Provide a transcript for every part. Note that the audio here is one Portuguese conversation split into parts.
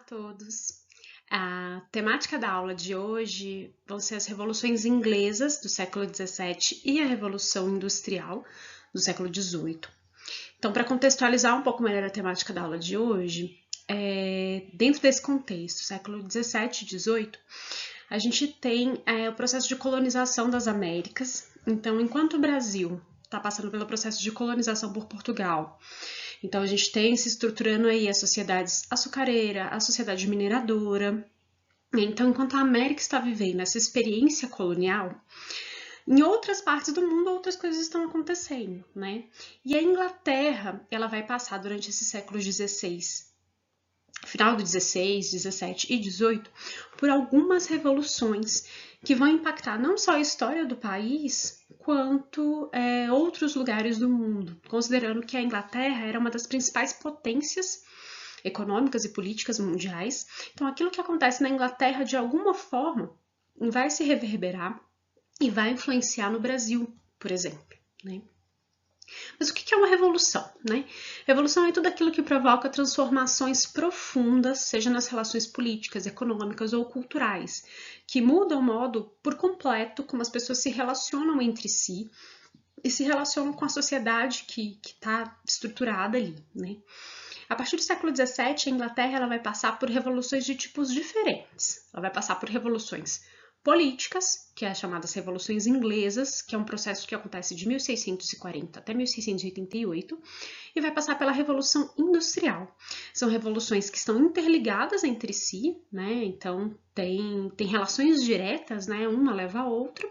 todos! A temática da aula de hoje vão ser as revoluções inglesas do século XVII e a Revolução Industrial do século XVIII. Então, para contextualizar um pouco melhor a temática da aula de hoje, dentro desse contexto, século XVII e XVIII, a gente tem o processo de colonização das Américas. Então, enquanto o Brasil está passando pelo processo de colonização por Portugal, então a gente tem se estruturando aí as sociedades açucareira, a sociedade mineradora. Então, enquanto a América está vivendo essa experiência colonial, em outras partes do mundo outras coisas estão acontecendo, né? E a Inglaterra, ela vai passar durante esses séculos XVI, final do XVI, XVII e XVIII, por algumas revoluções que vão impactar não só a história do país, quanto outros lugares do mundo, considerando que a Inglaterra era uma das principais potências econômicas e políticas mundiais. Então, aquilo que acontece na Inglaterra, de alguma forma, vai se reverberar e vai influenciar no Brasil, por exemplo, né? Mas o que é uma revolução, né? Revolução é tudo aquilo que provoca transformações profundas, seja nas relações políticas, econômicas ou culturais, que mudam o modo por completo como as pessoas se relacionam entre si e se relacionam com a sociedade que está estruturada ali, né? A partir do século XVII, a Inglaterra ela vai passar por revoluções de tipos diferentes. Ela vai passar por revoluções políticas, que é as chamadas revoluções inglesas, que é um processo que acontece de 1640 até 1688, e vai passar pela revolução industrial. São revoluções que estão interligadas entre si, né? Então tem relações diretas, né? Uma leva a outra,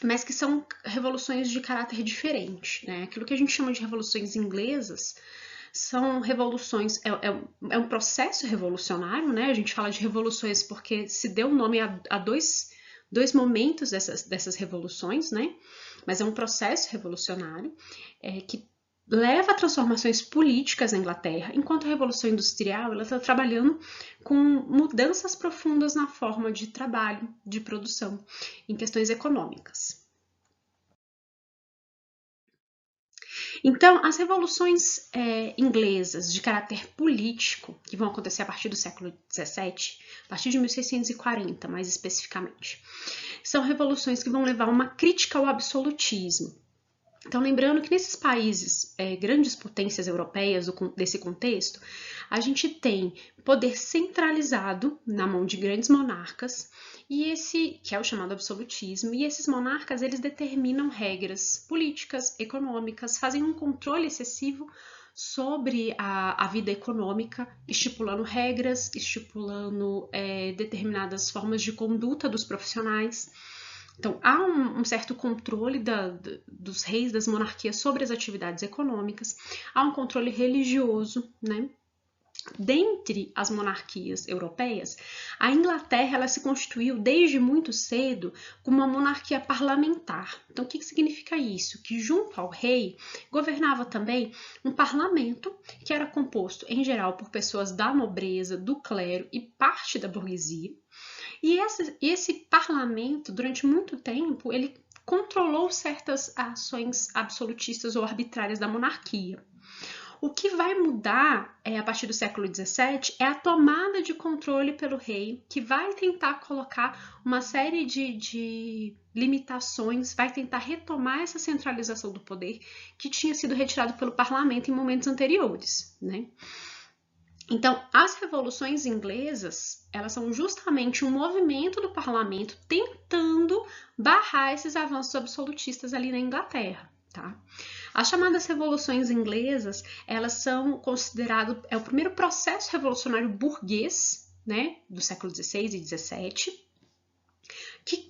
mas que são revoluções de caráter diferente, né? Aquilo que a gente chama de revoluções inglesas são revoluções, é um processo revolucionário, né? A gente fala de revoluções porque se deu nome a dois momentos dessas revoluções, né? Mas é um processo revolucionário que leva a transformações políticas na Inglaterra, enquanto a Revolução Industrial ela está trabalhando com mudanças profundas na forma de trabalho, de produção, em questões econômicas. Então, as revoluções inglesas de caráter político, que vão acontecer a partir do século XVII, a partir de 1640, mais especificamente, são revoluções que vão levar a uma crítica ao absolutismo. Então, lembrando que nesses países, grandes potências europeias desse contexto, a gente tem poder centralizado na mão de grandes monarcas, e esse que é o chamado absolutismo, e esses monarcas eles determinam regras políticas, econômicas, fazem um controle excessivo sobre a vida econômica, estipulando regras, estipulando determinadas formas de conduta dos profissionais. Então, há um certo controle dos reis, das monarquias sobre as atividades econômicas, há um controle religioso, né? Dentre as monarquias europeias, a Inglaterra ela se constituiu desde muito cedo como uma monarquia parlamentar. Então, o que significa isso? Que junto ao rei governava também um parlamento que era composto, em geral, por pessoas da nobreza, do clero e parte da burguesia. E esse parlamento, durante muito tempo, ele controlou certas ações absolutistas ou arbitrárias da monarquia. O que vai mudar a partir do século XVII é a tomada de controle pelo rei, que vai tentar colocar uma série de limitações, vai tentar retomar essa centralização do poder que tinha sido retirado pelo parlamento em momentos anteriores, né? Então, as revoluções inglesas, elas são justamente um movimento do parlamento tentando barrar esses avanços absolutistas ali na Inglaterra, tá? As chamadas revoluções inglesas, elas são consideradas, o primeiro processo revolucionário burguês, né, do século XVI e XVII.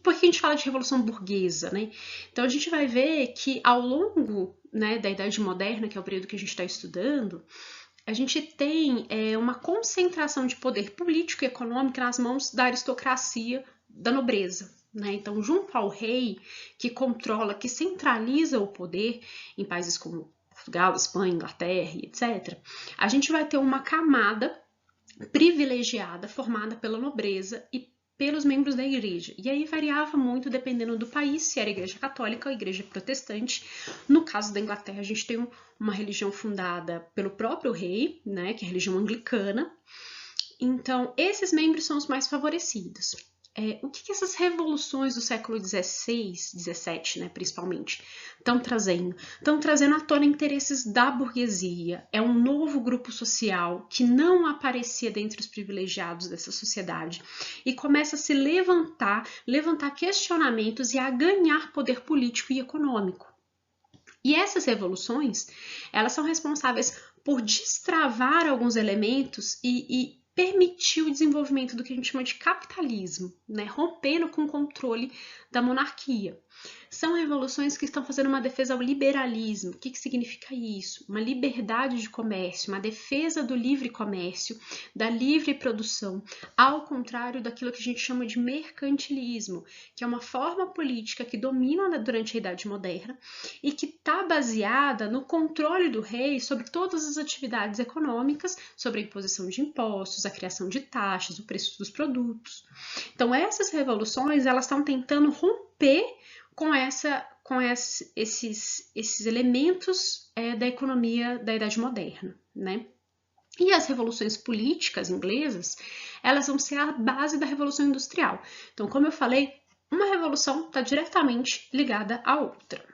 Por que a gente fala de revolução burguesa, né? Então, a gente vai ver que ao longo, né, da Idade Moderna, que é o período que a gente está estudando, a gente tem uma concentração de poder político e econômico nas mãos da aristocracia, da nobreza, né? Então, junto ao rei, que controla, que centraliza o poder em países como Portugal, Espanha, Inglaterra, etc., a gente vai ter uma camada privilegiada formada pela nobreza e pelos membros da igreja. E aí variava muito dependendo do país, se era a igreja católica ou a igreja protestante. No caso da Inglaterra, a gente tem uma religião fundada pelo próprio rei, né, que é a religião anglicana, Então, esses membros são os mais favorecidos. O que essas revoluções do século XVI, XVII, né, principalmente, estão trazendo? Estão trazendo à tona interesses da burguesia. É um novo grupo social que não aparecia dentre os privilegiados dessa sociedade e começa a se levantar questionamentos e a ganhar poder político e econômico. E essas revoluções, elas são responsáveis por destravar alguns elementos e permitir o desenvolvimento do que a gente chama de capitalismo, né? Rompendo com o controle da monarquia. São revoluções que estão fazendo uma defesa ao liberalismo. O que significa isso? Uma liberdade de comércio, uma defesa do livre comércio, da livre produção, ao contrário daquilo que a gente chama de mercantilismo, que é uma forma política que domina durante a Idade Moderna e que está baseada no controle do rei sobre todas as atividades econômicas, sobre a imposição de impostos, a criação de taxas, o preço dos produtos. Então, essas revoluções, elas estão tentando romper com esses elementos da economia da Idade Moderna, né? E as revoluções políticas inglesas, elas vão ser a base da Revolução Industrial. Então, como eu falei, uma revolução está diretamente ligada à outra.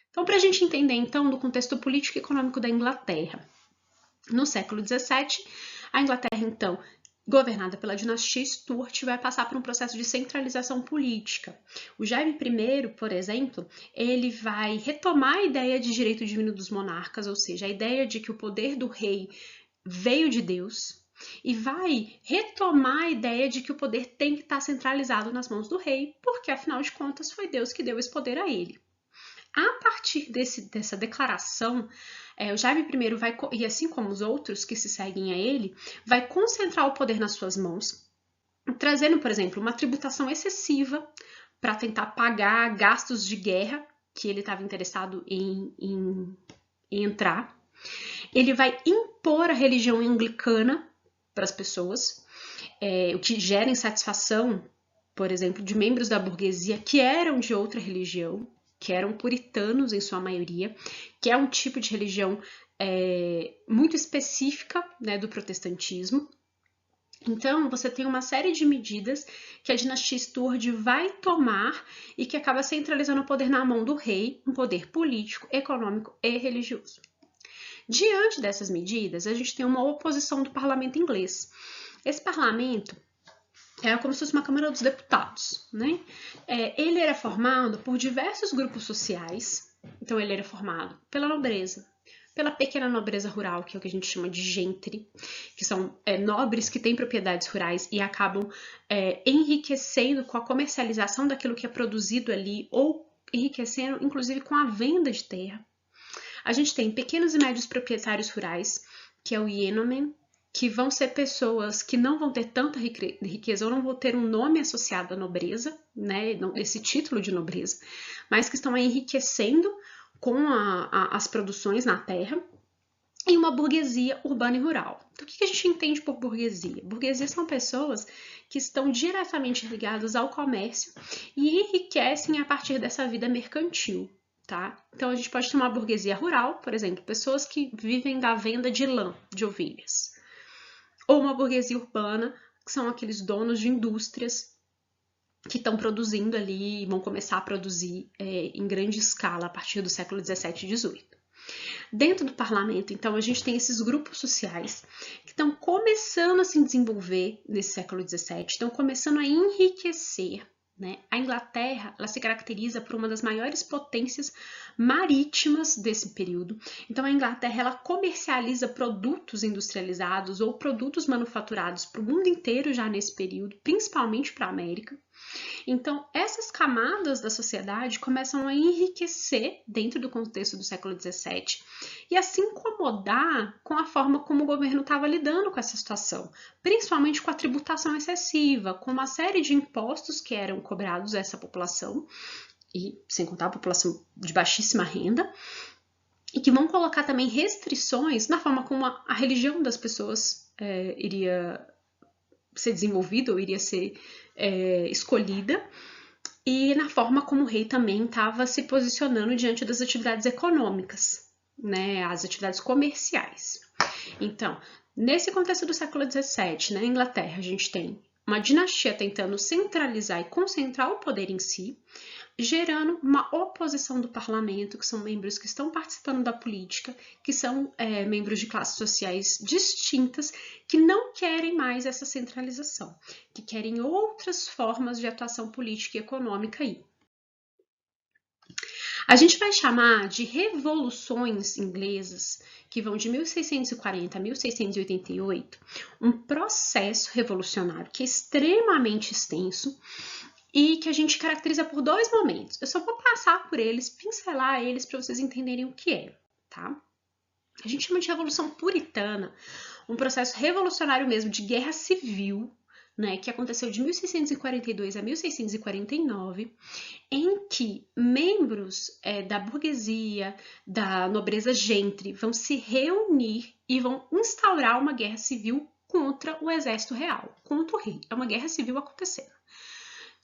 Então, para a gente entender, então, do contexto político e econômico da Inglaterra, no século XVII, a Inglaterra, então, governada pela dinastia Stuart, vai passar por um processo de centralização política. O Jaime I, por exemplo, ele vai retomar a ideia de direito divino dos monarcas, ou seja, a ideia de que o poder do rei veio de Deus, e vai retomar a ideia de que o poder tem que estar centralizado nas mãos do rei, porque, afinal de contas, foi Deus que deu esse poder a ele. A partir dessa declaração, o Jaime I vai, e assim como os outros que se seguem a ele, vai concentrar o poder nas suas mãos, trazendo, por exemplo, uma tributação excessiva para tentar pagar gastos de guerra que ele estava interessado em entrar. Ele vai impor a religião anglicana para as pessoas, o que gera insatisfação, por exemplo, de membros da burguesia que eram de outra religião, que eram puritanos em sua maioria, que é um tipo de religião muito específica, né, do protestantismo. Então, você tem uma série de medidas que a dinastia Stuart vai tomar e que acaba centralizando o poder na mão do rei, um poder político, econômico e religioso. Diante dessas medidas, a gente tem uma oposição do parlamento inglês. Esse parlamento era como se fosse uma Câmara dos Deputados, né? Ele era formado por diversos grupos sociais, então ele era formado pela nobreza, pela pequena nobreza rural, que é o que a gente chama de gentry, que são nobres que têm propriedades rurais e acabam enriquecendo com a comercialização daquilo que é produzido ali, ou enriquecendo, inclusive, com a venda de terra. A gente tem pequenos e médios proprietários rurais, que é o yeoman, que vão ser pessoas que não vão ter tanta riqueza ou não vão ter um nome associado à nobreza, né, esse título de nobreza, mas que estão enriquecendo com as produções na terra, e uma burguesia urbana e rural. Então, o que a gente entende por burguesia? Burguesia são pessoas que estão diretamente ligadas ao comércio e enriquecem a partir dessa vida mercantil. Tá? Então, a gente pode ter uma burguesia rural, por exemplo, pessoas que vivem da venda de lã, de ovelhas. Ou uma burguesia urbana, que são aqueles donos de indústrias que estão produzindo ali e vão começar a produzir em grande escala a partir do século XVII e XVIII. Dentro do parlamento, então, a gente tem esses grupos sociais que estão começando a se desenvolver nesse século XVII, estão começando a enriquecer, né? A Inglaterra, ela se caracteriza por uma das maiores potências marítimas desse período. Então, a Inglaterra, ela comercializa produtos industrializados ou produtos manufaturados para o mundo inteiro já nesse período, principalmente para a América. Então, essas camadas da sociedade começam a enriquecer dentro do contexto do século XVII e a se incomodar com a forma como o governo estava lidando com essa situação, principalmente com a tributação excessiva, com uma série de impostos que eram cobrados a essa população, e sem contar a população de baixíssima renda, e que vão colocar também restrições na forma como a religião das pessoas iria ser desenvolvida ou iria ser escolhida, e na forma como o rei também estava se posicionando diante das atividades econômicas, né, as atividades comerciais. Então, Nesse contexto do século XVII, na Inglaterra, a gente tem uma dinastia tentando centralizar e concentrar o poder em si, gerando uma oposição do parlamento, que são membros que estão participando da política, que são membros de classes sociais distintas, que não querem mais essa centralização, que querem outras formas de atuação política e econômica aí. A gente vai chamar de revoluções inglesas, que vão de 1640 a 1688, um processo revolucionário que é extremamente extenso e que a gente caracteriza por dois momentos. Eu só vou passar por eles, pincelar eles para vocês entenderem o que é, tá? A gente chama de Revolução Puritana, um processo revolucionário mesmo de guerra civil, né, que aconteceu de 1642 a 1649, em que membros da burguesia, da nobreza gentry, vão se reunir e vão instaurar uma guerra civil contra o exército real, contra o rei. É uma guerra civil acontecendo.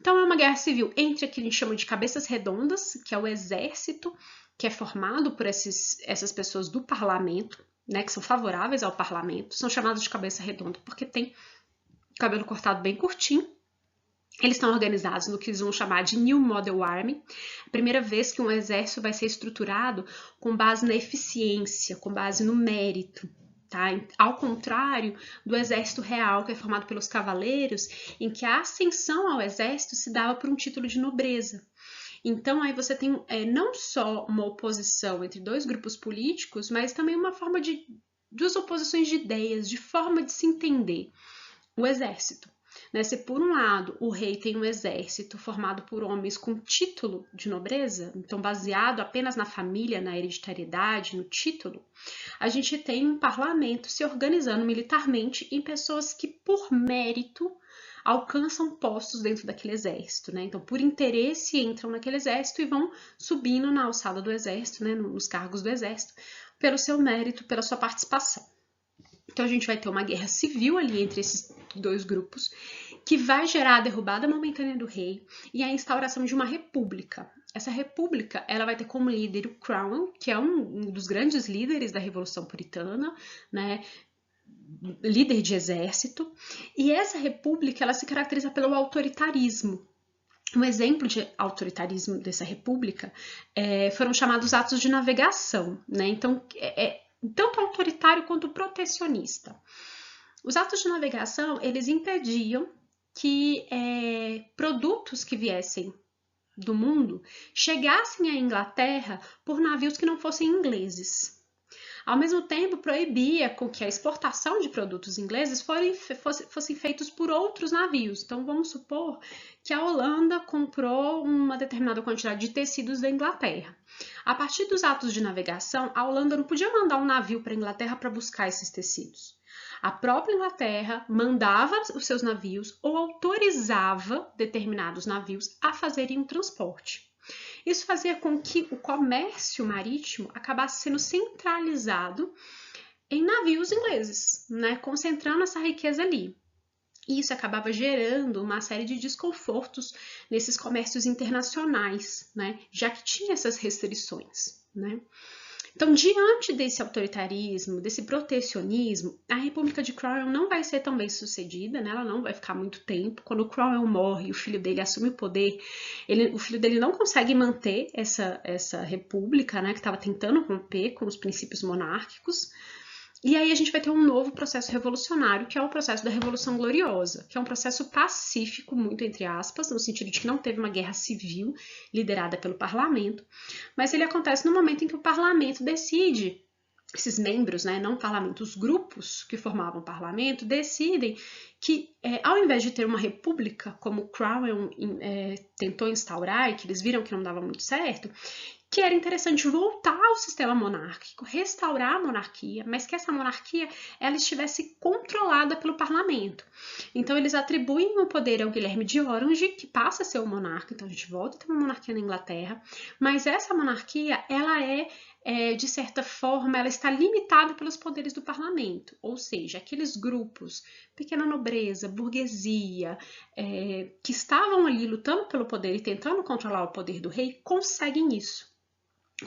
Então, é uma guerra civil entre o que a gente chama de cabeças redondas, que é o exército, que é formado por essas pessoas do parlamento, né, que são favoráveis ao parlamento, são chamados de cabeça redonda porque tem cabelo cortado bem curtinho. Eles estão organizados no que eles vão chamar de New Model Army, a primeira vez que um exército vai ser estruturado com base na eficiência, com base no mérito. Tá? Ao contrário do exército real, que é formado pelos cavaleiros, em que a ascensão ao exército se dava por um título de nobreza. Então, aí você tem não só uma oposição entre dois grupos políticos, mas também uma forma de duas oposições de ideias, de forma de se entender o exército. Né? Se por um lado o rei tem um exército formado por homens com título de nobreza, então baseado apenas na família, na hereditariedade, no título, a gente tem um parlamento se organizando militarmente em pessoas que por mérito alcançam postos dentro daquele exército, né? Então, por interesse, entram naquele exército e vão subindo na alçada do exército, né? Nos cargos do exército, pelo seu mérito, pela sua participação. Então, a gente vai ter uma guerra civil ali entre esses dois grupos, que vai gerar a derrubada momentânea do rei e a instauração de uma república. Essa república, ela vai ter como líder o Cromwell, que é um dos grandes líderes da Revolução Puritana, né? Líder de exército, e essa república ela se caracteriza pelo autoritarismo. Um exemplo de autoritarismo dessa república foram chamados atos de navegação, né? Então, tanto autoritário quanto protecionista. Os atos de navegação, eles impediam que produtos que viessem do mundo chegassem à Inglaterra por navios que não fossem ingleses. Ao mesmo tempo, proibia com que a exportação de produtos ingleses fossem feitos por outros navios. Então, vamos supor que a Holanda comprou uma determinada quantidade de tecidos da Inglaterra. A partir dos atos de navegação, a Holanda não podia mandar um navio para a Inglaterra para buscar esses tecidos. A própria Inglaterra mandava os seus navios ou autorizava determinados navios a fazerem um transporte. Isso fazia com que o comércio marítimo acabasse sendo centralizado em navios ingleses, né, concentrando essa riqueza ali. E isso acabava gerando uma série de desconfortos nesses comércios internacionais, né, já que tinha essas restrições, né. Então, diante desse autoritarismo, desse protecionismo, a República de Cromwell não vai ser tão bem sucedida, né? Ela não vai ficar muito tempo. Quando o Cromwell morre e o filho dele assume o poder, o filho dele não consegue manter essa república, né? Que estava tentando romper com os princípios monárquicos. E aí a gente vai ter um novo processo revolucionário, que é o processo da Revolução Gloriosa, que é um processo pacífico, muito entre aspas, no sentido de que não teve uma guerra civil liderada pelo parlamento, mas ele acontece no momento em que o parlamento decide, esses membros, né, não parlamento, os grupos que formavam o parlamento, decidem que, ao invés de ter uma república, como Cromwell tentou instaurar e que eles viram que não dava muito certo, que era interessante voltar ao sistema monárquico, restaurar a monarquia, mas que essa monarquia ela estivesse controlada pelo parlamento. Então, eles atribuem o poder ao Guilherme de Orange, que passa a ser o monarca, então a gente volta a ter uma monarquia na Inglaterra, mas essa monarquia, ela de certa forma, ela está limitada pelos poderes do parlamento, ou seja, aqueles grupos, pequena nobreza, burguesia, que estavam ali lutando pelo poder e tentando controlar o poder do rei, conseguem isso.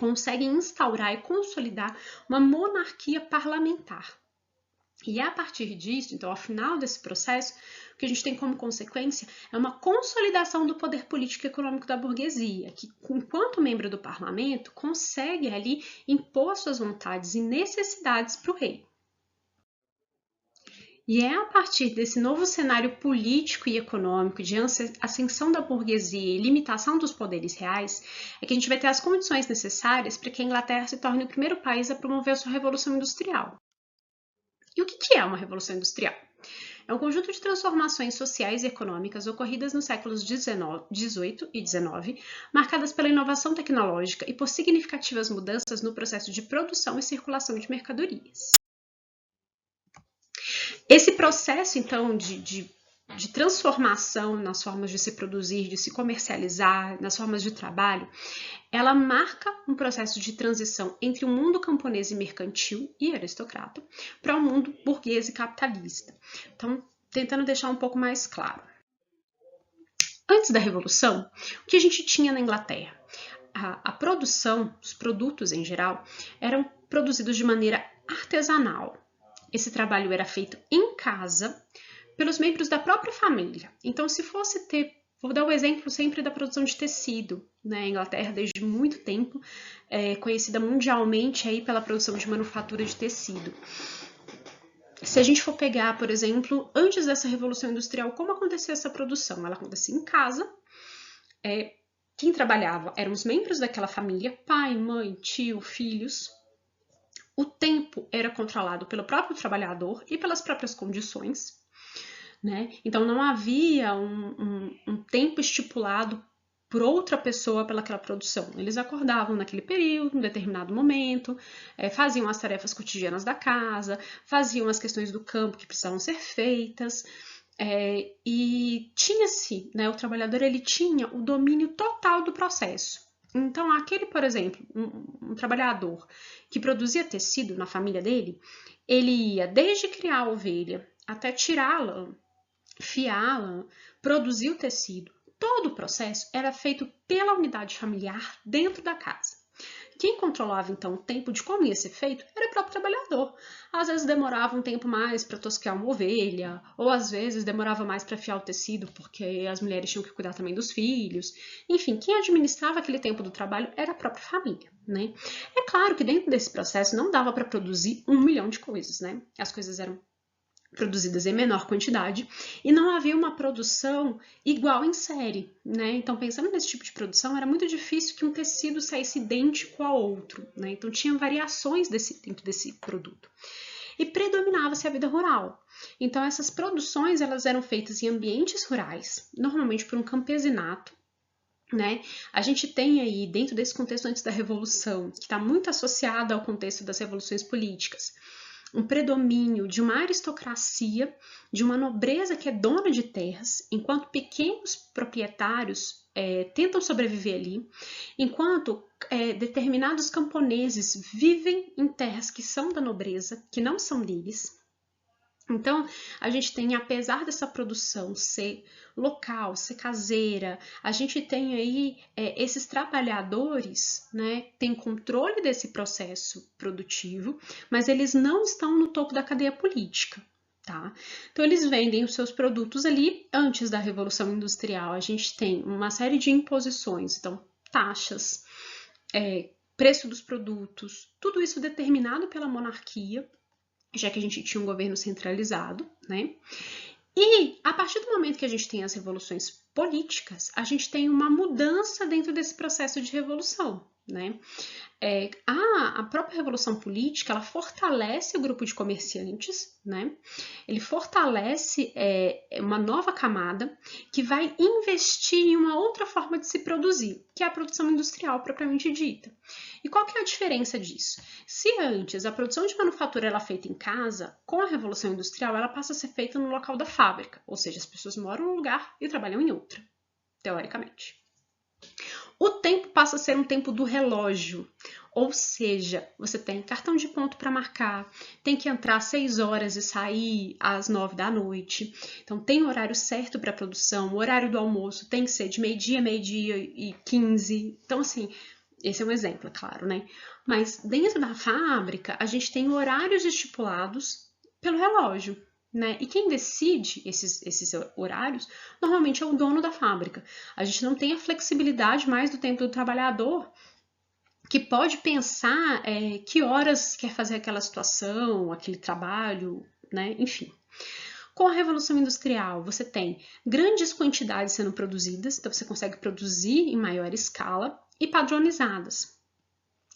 Conseguem instaurar e consolidar uma monarquia parlamentar. E a partir disso, então, ao final desse processo, o que a gente tem como consequência é uma consolidação do poder político e econômico da burguesia, que, enquanto membro do parlamento, consegue ali impor suas vontades e necessidades para o rei. E é a partir desse novo cenário político e econômico de ascensão da burguesia e limitação dos poderes reais é que a gente vai ter as condições necessárias para que a Inglaterra se torne o primeiro país a promover a sua Revolução Industrial. E o que é uma Revolução Industrial? É um conjunto de transformações sociais e econômicas ocorridas nos séculos XVIII e XIX, marcadas pela inovação tecnológica e por significativas mudanças no processo de produção e circulação de mercadorias. Esse processo, então, de transformação nas formas de se produzir, de se comercializar, nas formas de trabalho, ela marca um processo de transição entre o mundo camponês e mercantil e aristocrata para o mundo burguês e capitalista. Então, tentando deixar um pouco mais claro. Antes da Revolução, o que a gente tinha na Inglaterra? A produção, os produtos em geral, eram produzidos de maneira artesanal. Esse trabalho era feito em casa pelos membros da própria família. Então, se fosse ter, vou dar o exemplo sempre da produção de tecido, né? A Inglaterra, desde muito tempo, é conhecida mundialmente aí pela produção de manufatura de tecido. Se a gente for pegar, por exemplo, antes dessa Revolução Industrial, como acontecia essa produção? Ela acontecia em casa. Quem trabalhava eram os membros daquela família, pai, mãe, tio, filhos. O tempo era controlado pelo próprio trabalhador e pelas próprias condições, né? Então não havia um tempo estipulado por outra pessoa pelaquela produção. Eles acordavam naquele período, em determinado momento, faziam as tarefas cotidianas da casa, faziam as questões do campo que precisavam ser feitas, e tinha-se, né, o trabalhador ele tinha o domínio total do processo. Então, aquele, por exemplo, um trabalhador que produzia tecido na família dele, ele ia desde criar a ovelha até tirá-la, fiá-la, produzir o tecido. Todo o processo era feito pela unidade familiar dentro da casa. Quem controlava, então, o tempo de como ia ser feito era o próprio trabalhador. Às vezes demorava um tempo mais para tosquear uma ovelha, ou às vezes demorava mais para fiar o tecido, porque as mulheres tinham que cuidar também dos filhos. Enfim, quem administrava aquele tempo do trabalho era a própria família, né? É claro que dentro desse processo não dava para produzir 1 milhão de coisas, né? As coisas eram produzidas em menor quantidade e não havia uma produção igual em série, né? Então, pensando nesse tipo de produção, era muito difícil que um tecido saísse idêntico ao outro, né? Então, tinha variações dentro desse produto. E predominava-se a vida rural. Então, essas produções elas eram feitas em ambientes rurais, normalmente por um campesinato, né? A gente tem aí, dentro desse contexto antes da Revolução, que está muito associado ao contexto das revoluções políticas, um predomínio de uma aristocracia, de uma nobreza que é dona de terras, enquanto pequenos proprietários tentam sobreviver ali, enquanto determinados camponeses vivem em terras que são da nobreza, que não são deles. Então, a gente tem, apesar dessa produção ser local, ser caseira, a gente tem aí esses trabalhadores, né, têm controle desse processo produtivo, mas eles não estão no topo da cadeia política, tá? Então, eles vendem os seus produtos ali antes da Revolução Industrial. A gente tem uma série de imposições, então, taxas, preço dos produtos, tudo isso determinado pela monarquia, já que a gente tinha um governo centralizado, né? E a partir do momento que a gente tem as revoluções políticas, a gente tem uma mudança dentro desse processo de revolução, né? A própria revolução política, ela fortalece o grupo de comerciantes, né? Ele fortalece uma nova camada que vai investir em uma outra forma de se produzir, que é a produção industrial propriamente dita. E qual que é a diferença disso? Se antes a produção de manufatura era feita em casa, com a revolução industrial ela passa a ser feita no local da fábrica, ou seja, as pessoas moram num lugar e trabalham em outro, teoricamente. O tempo passa a ser um tempo do relógio, ou seja, você tem cartão de ponto para marcar, tem que entrar às 6 horas e sair às 9 da noite, então tem o horário certo para a produção, o horário do almoço tem que ser de meio-dia e 15, então assim, esse é um exemplo, é claro, né? Mas dentro da fábrica, a gente tem horários estipulados pelo relógio, né? E quem decide esses horários normalmente é o dono da fábrica. A gente não tem a flexibilidade mais do tempo do trabalhador, que pode pensar que horas quer fazer aquela situação, aquele trabalho, né? Enfim. Com a Revolução Industrial, você tem grandes quantidades sendo produzidas, então você consegue produzir em maior escala e padronizadas.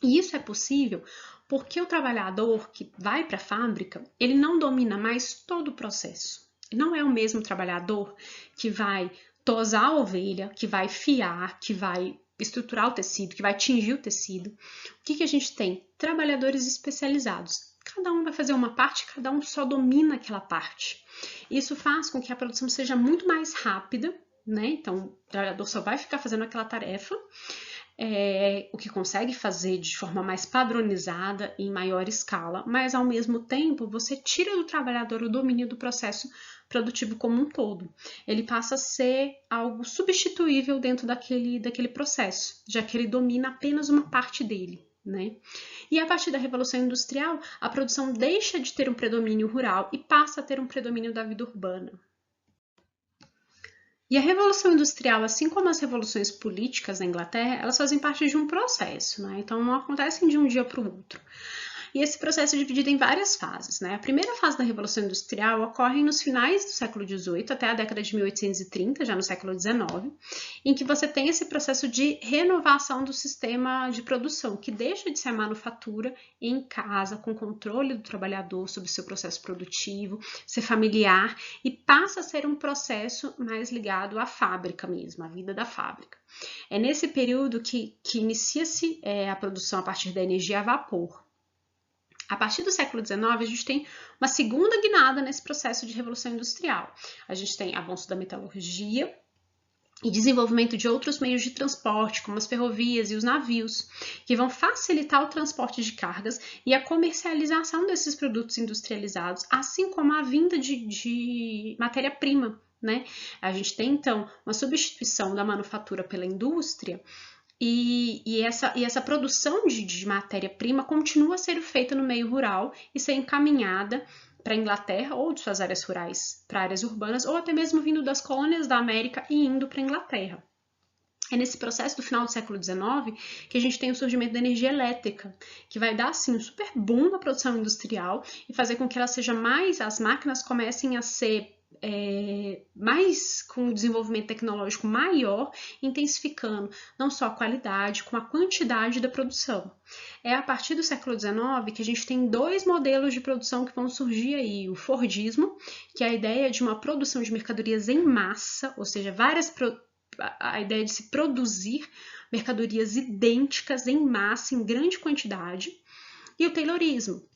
E isso é possível porque o trabalhador que vai para a fábrica, ele não domina mais todo o processo. Não é o mesmo trabalhador que vai tosar a ovelha, que vai fiar, que vai estruturar o tecido, que vai tingir o tecido. O que a gente tem? Trabalhadores especializados. Cada um vai fazer uma parte, cada um só domina aquela parte. Isso faz com que a produção seja muito mais rápida, né? Então, o trabalhador só vai ficar fazendo aquela tarefa, o que consegue fazer de forma mais padronizada e em maior escala, mas ao mesmo tempo você tira do trabalhador o domínio do processo produtivo como um todo. Ele passa a ser algo substituível dentro daquele processo, já que ele domina apenas uma parte dele, né? E a partir da Revolução Industrial, a produção deixa de ter um predomínio rural e passa a ter um predomínio da vida urbana. E a Revolução Industrial, assim como as revoluções políticas na Inglaterra, elas fazem parte de um processo, né? Então não acontecem de um dia para o outro. E esse processo é dividido em várias fases, né? A primeira fase da Revolução Industrial ocorre nos finais do século XVIII até a década de 1830, já no século XIX, em que você tem esse processo de renovação do sistema de produção, que deixa de ser a manufatura em casa, com controle do trabalhador sobre o seu processo produtivo, ser familiar, e passa a ser um processo mais ligado à fábrica mesmo, à vida da fábrica. É nesse período que inicia-se a produção a partir da energia a vapor. A partir do século XIX, a gente tem uma segunda guinada nesse processo de revolução industrial. A gente tem avanço da metalurgia e desenvolvimento de outros meios de transporte, como as ferrovias e os navios, que vão facilitar o transporte de cargas e a comercialização desses produtos industrializados, assim como a vinda de matéria-prima, né? A gente tem, então, uma substituição da manufatura pela indústria, e essa produção de matéria-prima continua a ser feita no meio rural e ser encaminhada para a Inglaterra ou de suas áreas rurais para áreas urbanas, ou até mesmo vindo das colônias da América e indo para a Inglaterra. É nesse processo do final do século XIX que a gente tem o surgimento da energia elétrica, que vai dar assim, um super boom na produção industrial e fazer com que ela seja as máquinas comecem a ser mais com um desenvolvimento tecnológico maior, intensificando não só a qualidade, como a quantidade da produção. É a partir do século XIX que a gente tem dois modelos de produção que vão surgir aí, o Fordismo, que é a ideia de uma produção de mercadorias em massa, ou seja, a ideia de se produzir mercadorias idênticas em massa, em grande quantidade, e o Taylorismo,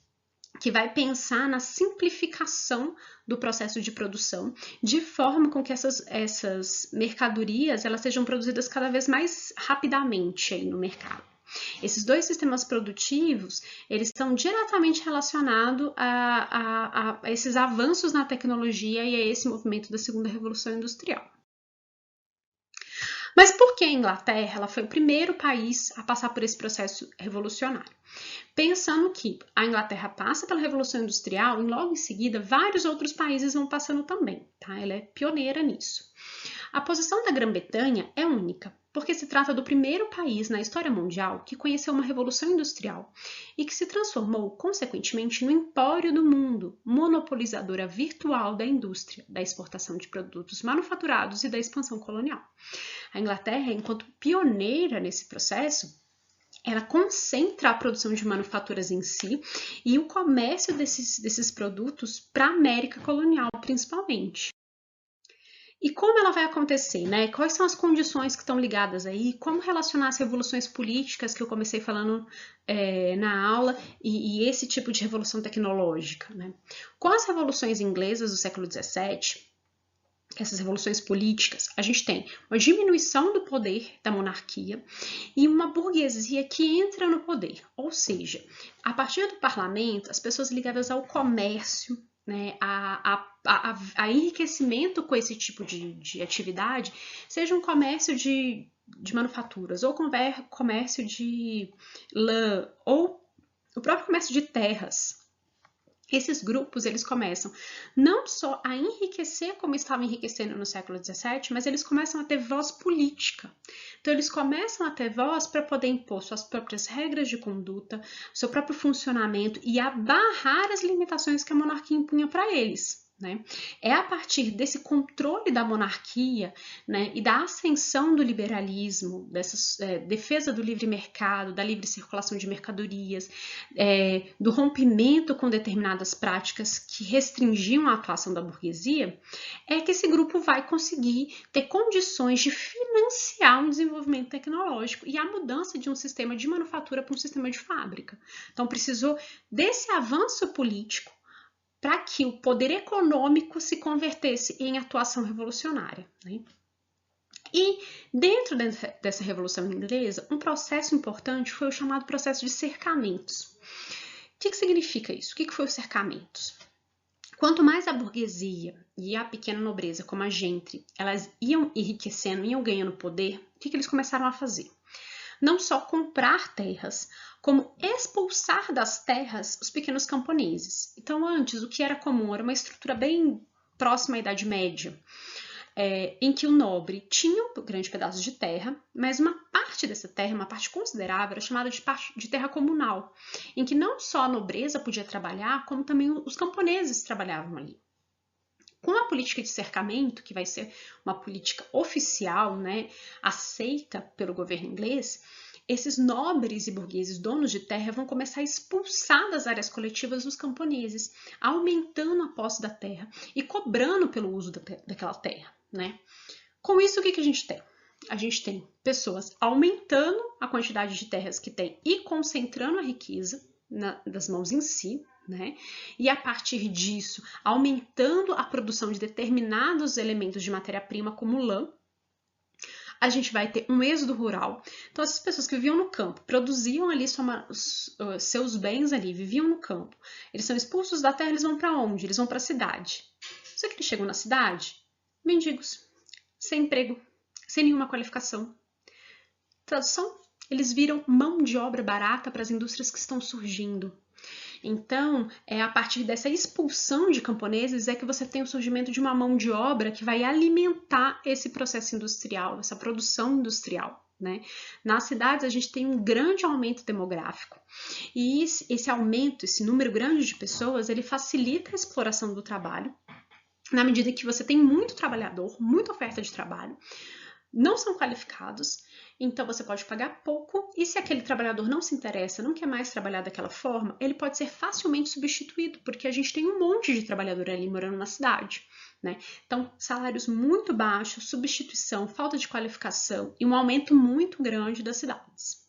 que vai pensar na simplificação do processo de produção, de forma com que essas mercadorias elas sejam produzidas cada vez mais rapidamente aí no mercado. Esses dois sistemas produtivos, eles estão diretamente relacionados a esses avanços na tecnologia e a esse movimento da segunda revolução industrial. Mas por que a Inglaterra ela foi o primeiro país a passar por esse processo revolucionário? Pensando que a Inglaterra passa pela Revolução Industrial e logo em seguida vários outros países vão passando também, tá? Ela é pioneira nisso. A posição da Grã-Bretanha é única, porque se trata do primeiro país na história mundial que conheceu uma revolução industrial e que se transformou, consequentemente, no empório do mundo, monopolizadora virtual da indústria, da exportação de produtos manufaturados e da expansão colonial. A Inglaterra, enquanto pioneira nesse processo, ela concentra a produção de manufaturas em si e o comércio desses produtos para a América colonial, principalmente. E como ela vai acontecer, né? Quais são as condições que estão ligadas aí? Como relacionar as revoluções políticas que eu comecei falando na aula e esse tipo de revolução tecnológica, né? Com as revoluções inglesas do século XVII, essas revoluções políticas, a gente tem uma diminuição do poder da monarquia e uma burguesia que entra no poder. Ou seja, a partir do parlamento, as pessoas ligadas ao comércio, né, a enriquecimento com esse tipo de atividade, seja um comércio de manufaturas, ou comércio de lã, ou o próprio comércio de terras, Esses grupos, eles começam não só a enriquecer como estavam enriquecendo no século XVII, mas eles começam a ter voz política. Então, eles começam a ter voz para poder impor suas próprias regras de conduta, seu próprio funcionamento e a barrar as limitações que a monarquia impunha para eles. Né? É a partir desse controle da monarquia, né, e da ascensão do liberalismo, dessa defesa do livre mercado, da livre circulação de mercadorias, do rompimento com determinadas práticas que restringiam a atuação da burguesia, é que esse grupo vai conseguir ter condições de financiar um desenvolvimento tecnológico e a mudança de um sistema de manufatura para um sistema de fábrica. Então, precisou desse avanço político para que o poder econômico se convertesse em atuação revolucionária. Né? E dentro dessa Revolução Inglesa, um processo importante foi o chamado processo de cercamentos. O que significa isso? O que foi os cercamentos? Quanto mais a burguesia e a pequena nobreza, como a gentry, elas iam enriquecendo, iam ganhando poder, o que eles começaram a fazer? Não só comprar terras, como expulsar das terras os pequenos camponeses. Então, antes, o que era comum era uma estrutura bem próxima à Idade Média, em que o nobre tinha um grande pedaço de terra, mas uma parte dessa terra, uma parte considerável, era chamada de terra comunal, em que não só a nobreza podia trabalhar, como também os camponeses trabalhavam ali. Com a política de cercamento, que vai ser uma política oficial, né, aceita pelo governo inglês, esses nobres e burgueses donos de terra vão começar a expulsar das áreas coletivas os camponeses, aumentando a posse da terra e cobrando pelo uso daquela terra. Né? Com isso, o que a gente tem? A gente tem pessoas aumentando a quantidade de terras que tem e concentrando a riqueza das mãos em si, né? E a partir disso, aumentando a produção de determinados elementos de matéria-prima, como lã. A gente vai ter um êxodo rural. Então, essas pessoas que viviam no campo, produziam ali seus bens ali, viviam no campo. Eles são expulsos da terra, eles vão para onde? Eles vão para a cidade. Só que eles chegam na cidade, mendigos, sem emprego, sem nenhuma qualificação. Tradução? Eles viram mão de obra barata para as indústrias que estão surgindo. Então, é a partir dessa expulsão de camponeses é que você tem o surgimento de uma mão de obra que vai alimentar esse processo industrial, essa produção industrial. Né? Nas cidades, a gente tem um grande aumento demográfico. E esse aumento, esse número grande de pessoas, ele facilita a exploração do trabalho, na medida que você tem muito trabalhador, muita oferta de trabalho, não são qualificados, então você pode pagar pouco, e se aquele trabalhador não se interessa, não quer mais trabalhar daquela forma, ele pode ser facilmente substituído, porque a gente tem um monte de trabalhador ali morando na cidade. Né? Então, salários muito baixos, substituição, falta de qualificação e um aumento muito grande das cidades.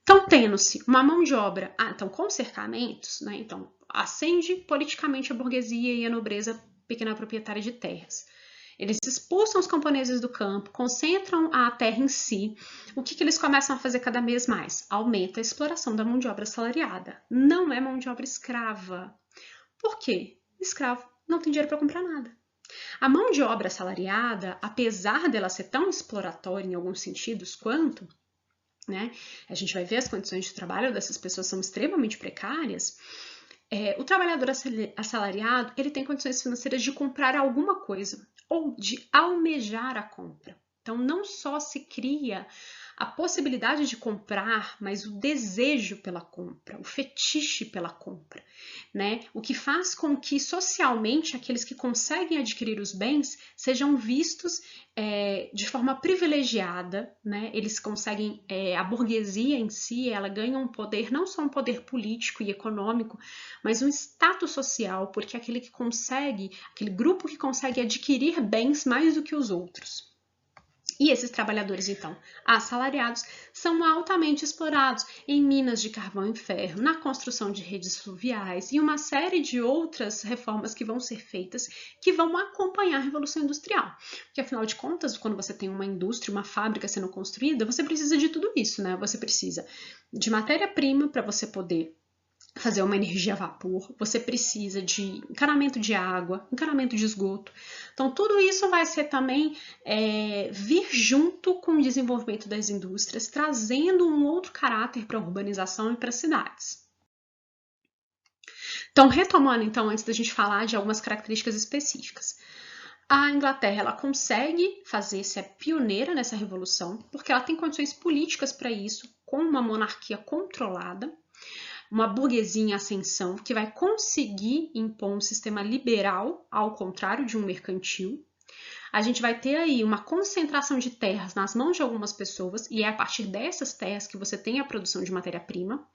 Então, tendo-se uma mão de obra, então com cercamentos, né? Então, ascende politicamente a burguesia e a nobreza pequena proprietária de terras. Eles expulsam os camponeses do campo, concentram a terra em si. O que eles começam a fazer cada vez mais? Aumenta a exploração da mão de obra assalariada. Não é mão de obra escrava. Por quê? Escravo não tem dinheiro para comprar nada. A mão de obra assalariada, apesar dela ser tão exploratória em alguns sentidos quanto, né, a gente vai ver as condições de trabalho dessas pessoas são extremamente precárias, o trabalhador assalariado ele tem condições financeiras de comprar alguma coisa ou de almejar a compra. Então, não só se cria a possibilidade de comprar, mas o desejo pela compra, o fetiche pela compra, né? O que faz com que socialmente aqueles que conseguem adquirir os bens sejam vistos de forma privilegiada, né? Eles conseguem, a burguesia em si, ela ganha um poder, não só um poder político e econômico, mas um status social, porque aquele grupo que consegue adquirir bens mais do que os outros. E esses trabalhadores, então, assalariados, são altamente explorados em minas de carvão e ferro, na construção de redes fluviais e uma série de outras reformas que vão ser feitas que vão acompanhar a Revolução Industrial. Porque, afinal de contas, quando você tem uma indústria, uma fábrica sendo construída, você precisa de tudo isso, né? Você precisa de matéria-prima para você poder fazer uma energia a vapor, você precisa de encanamento de água, encanamento de esgoto. Então, tudo isso vai ser também vir junto com o desenvolvimento das indústrias, trazendo um outro caráter para a urbanização e para as cidades. Então, retomando, então, antes da gente falar de algumas características específicas. A Inglaterra, ela consegue ser pioneira nessa revolução, porque ela tem condições políticas para isso, com uma monarquia controlada, uma burguesia em ascensão, que vai conseguir impor um sistema liberal, ao contrário de um mercantil. A gente vai ter aí uma concentração de terras nas mãos de algumas pessoas, e é a partir dessas terras que você tem a produção de matéria-prima.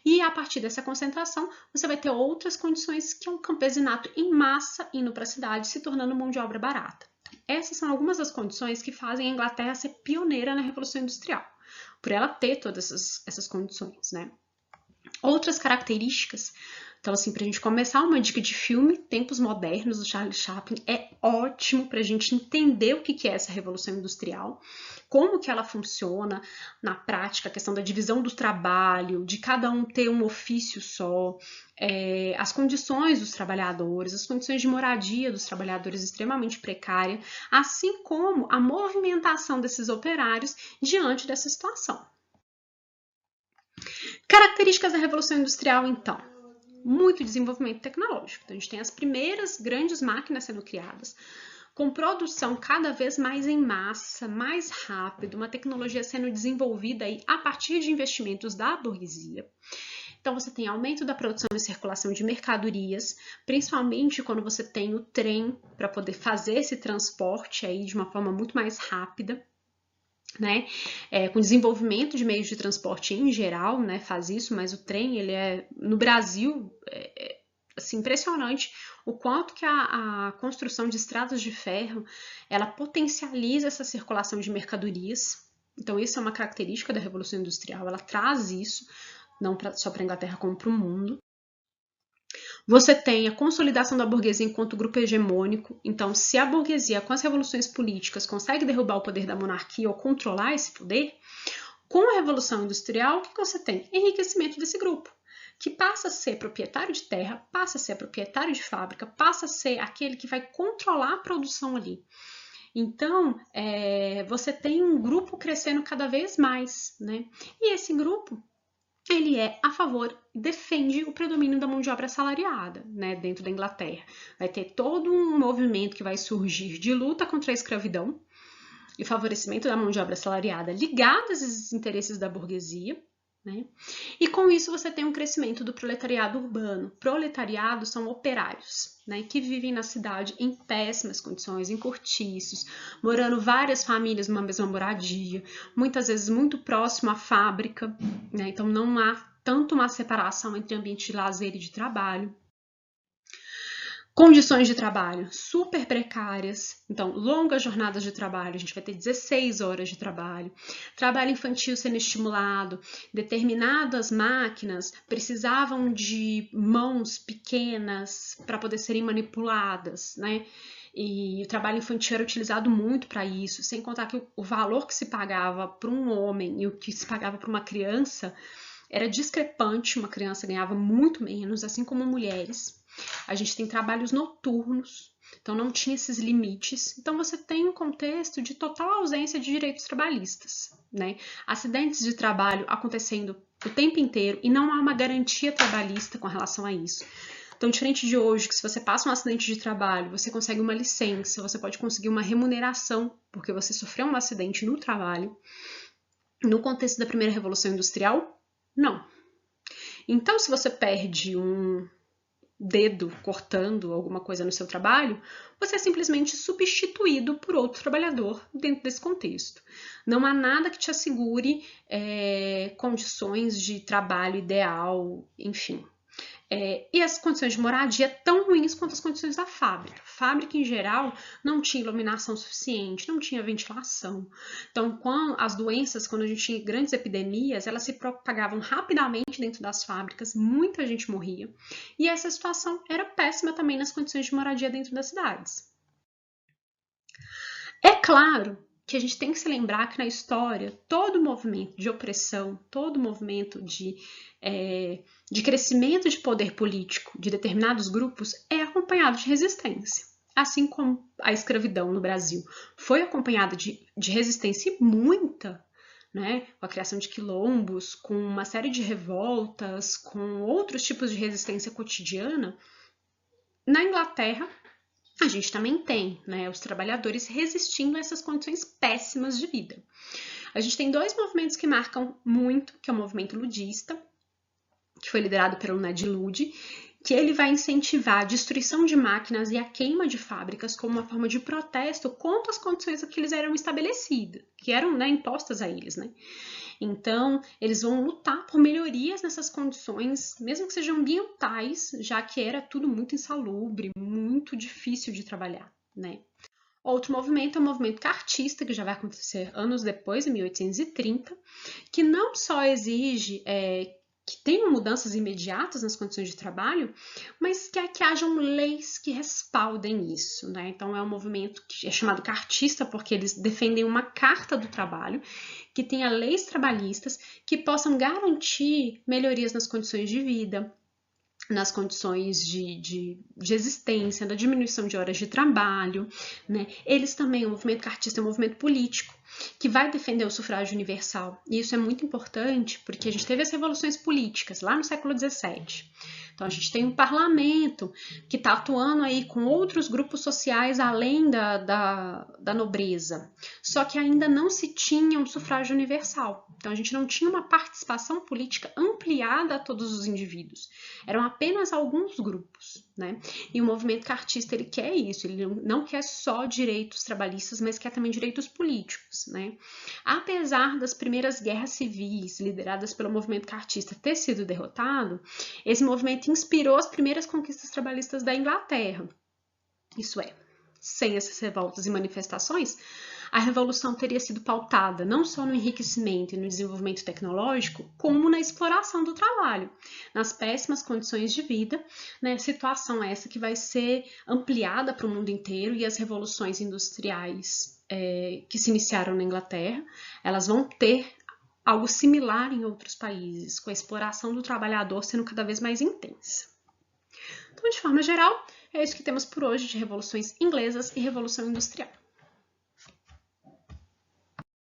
E a partir dessa concentração, você vai ter outras condições, que é um campesinato em massa indo para a cidade, se tornando mão de obra barata. Essas são algumas das condições que fazem a Inglaterra ser pioneira na Revolução Industrial, por ela ter todas essas condições, né? Outras características. Então, assim, pra gente começar, uma dica de filme, Tempos Modernos, do Charlie Chaplin, é ótimo pra gente entender o que é essa Revolução Industrial, como que ela funciona na prática, a questão da divisão do trabalho, de cada um ter um ofício só, as condições dos trabalhadores, as condições de moradia dos trabalhadores extremamente precária, assim como a movimentação desses operários diante dessa situação. Características da Revolução Industrial, então. Muito desenvolvimento tecnológico. Então, a gente tem as primeiras grandes máquinas sendo criadas, com produção cada vez mais em massa, mais rápido, uma tecnologia sendo desenvolvida aí a partir de investimentos da burguesia. Então, você tem aumento da produção e circulação de mercadorias, principalmente quando você tem o trem para poder fazer esse transporte aí de uma forma muito mais rápida. Né? Com desenvolvimento de meios de transporte em geral, né, faz isso, mas o trem, ele no Brasil, assim, impressionante o quanto que a construção de estradas de ferro, ela potencializa essa circulação de mercadorias. Então, isso é uma característica da Revolução Industrial, ela traz isso, não só para a Inglaterra, como para o mundo. Você tem a consolidação da burguesia enquanto grupo hegemônico. Então, se a burguesia, com as revoluções políticas, consegue derrubar o poder da monarquia ou controlar esse poder, com a Revolução Industrial, o que você tem? Enriquecimento desse grupo, que passa a ser proprietário de terra, passa a ser proprietário de fábrica, passa a ser aquele que vai controlar a produção ali. Então, você tem um grupo crescendo cada vez mais, né? E esse grupo, ele é a favor, defende o predomínio da mão de obra assalariada, né, dentro da Inglaterra. Vai ter todo um movimento que vai surgir de luta contra a escravidão e favorecimento da mão de obra assalariada ligadas aos interesses da burguesia, né? E com isso você tem um crescimento do proletariado urbano. Proletariado são operários, né, que vivem na cidade em péssimas condições, em cortiços, morando várias famílias numa mesma moradia, muitas vezes muito próximo à fábrica, né? Então não há tanto uma separação entre ambiente de lazer e de trabalho. Condições de trabalho super precárias, então longas jornadas de trabalho, a gente vai ter 16 horas de trabalho, trabalho infantil sendo estimulado, determinadas máquinas precisavam de mãos pequenas para poder serem manipuladas, né? E o trabalho infantil era utilizado muito para isso, sem contar que o valor que se pagava para um homem e o que se pagava para uma criança era discrepante, uma criança ganhava muito menos, assim como mulheres. A gente tem trabalhos noturnos, então não tinha esses limites. Então você tem um contexto de total ausência de direitos trabalhistas, né? Acidentes de trabalho acontecendo o tempo inteiro e não há uma garantia trabalhista com relação a isso. Então, diferente de hoje, que se você passa um acidente de trabalho, você consegue uma licença, você pode conseguir uma remuneração porque você sofreu um acidente no trabalho. No contexto da primeira Revolução Industrial, não. Então, se você perde um dedo cortando alguma coisa no seu trabalho, você é simplesmente substituído por outro trabalhador dentro desse contexto. Não há nada que te assegure condições de trabalho ideal, enfim. E as condições de moradia tão ruins quanto as condições da fábrica. A fábrica, em geral, não tinha iluminação suficiente, não tinha ventilação. Então, as doenças, quando a gente tinha grandes epidemias, elas se propagavam rapidamente dentro das fábricas, muita gente morria. E essa situação era péssima também nas condições de moradia dentro das cidades. É claro que a gente tem que se lembrar que na história, todo movimento de opressão, todo movimento de crescimento de poder político de determinados grupos é acompanhado de resistência. Assim como a escravidão no Brasil foi acompanhada de resistência muita, né, com a criação de quilombos, com uma série de revoltas, com outros tipos de resistência cotidiana, na Inglaterra a gente também tem, né, os trabalhadores resistindo a essas condições péssimas de vida. A gente tem dois movimentos que marcam muito, que é o movimento ludista, que foi liderado pelo Ned Ludd, que ele vai incentivar a destruição de máquinas e a queima de fábricas como uma forma de protesto contra as condições que eles eram estabelecidas, que eram, né, impostas a eles, né? Então, eles vão lutar por melhorias nessas condições, mesmo que sejam ambientais, já que era tudo muito insalubre, muito difícil de trabalhar, né? Outro movimento é o movimento cartista, que já vai acontecer anos depois, em 1830, que não só exige que tenham mudanças imediatas nas condições de trabalho, mas que hajam leis que respaldem isso, né? Então é um movimento que é chamado cartista porque eles defendem uma carta do trabalho que tenha leis trabalhistas que possam garantir melhorias nas condições de vida, nas condições de existência, da diminuição de horas de trabalho, né? Eles também, o movimento cartista é um movimento político que vai defender o sufrágio universal. E isso é muito importante porque a gente teve as revoluções políticas lá no século XVII. Então a gente tem um parlamento que está atuando aí com outros grupos sociais além da nobreza. Só que ainda não se tinha um sufrágio universal. Então a gente não tinha uma participação política ampliada a todos os indivíduos. Eram apenas alguns grupos, né? E o movimento cartista ele quer isso, ele não quer só direitos trabalhistas, mas quer também direitos políticos, né? Apesar das primeiras guerras civis lideradas pelo movimento cartista ter sido derrotado, esse movimento inspirou as primeiras conquistas trabalhistas da Inglaterra. Isso é, sem essas revoltas e manifestações, a revolução teria sido pautada não só no enriquecimento e no desenvolvimento tecnológico, como na exploração do trabalho, nas péssimas condições de vida, né? Situação essa que vai ser ampliada para o mundo inteiro, e as revoluções industriais que se iniciaram na Inglaterra, elas vão ter algo similar em outros países, com a exploração do trabalhador sendo cada vez mais intensa. Então, de forma geral, é isso que temos por hoje de revoluções inglesas e revolução industrial.